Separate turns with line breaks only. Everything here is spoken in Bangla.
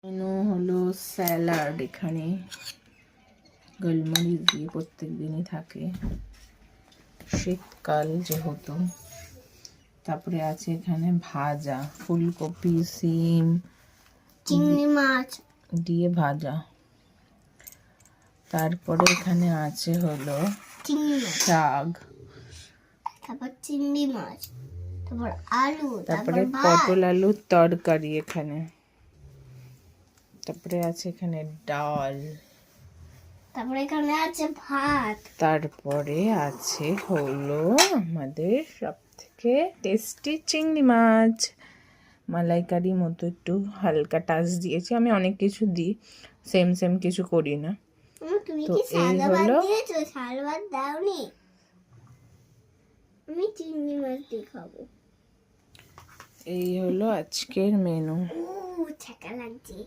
মেনু হলো স্যালাড, এখানে গোলমরিচ দিয়ে প্রত্যেক দিনই থাকে, শীতকাল যেহেতু। তারপরে আছে এখানে ভাজা ফুলকপি, সিম,
চিংড়ি মাছ
দিয়ে ভাজা। তারপরে এখানে আছে হলো শাক,
তারপর চিংড়ি মাছ, তারপর আলু,
তারপরে পটল আলুর তরকারি এখানে। তারপরে আছে এখানে ডাল,
তারপরে এখানে আছে ভাত,
তারপরে আছে হলো আমাদের সব থেকে টেস্টি চিংড়ি মাছ, মালাইকারি মতো একটু হালকা টাচ দিয়েছি। আমি অনেক কিছু দিই, সেম সেম কিছু করি না।
তুমি
তো
কি
এই
সাদা
হলো,
ভাত দিয়েছো? সাদা ভাত দাওনি? আমি চিংড়ি মাছ দিয়ে খাবো।
এই হলো আজকের মেনু।
ছাকা লাগছে।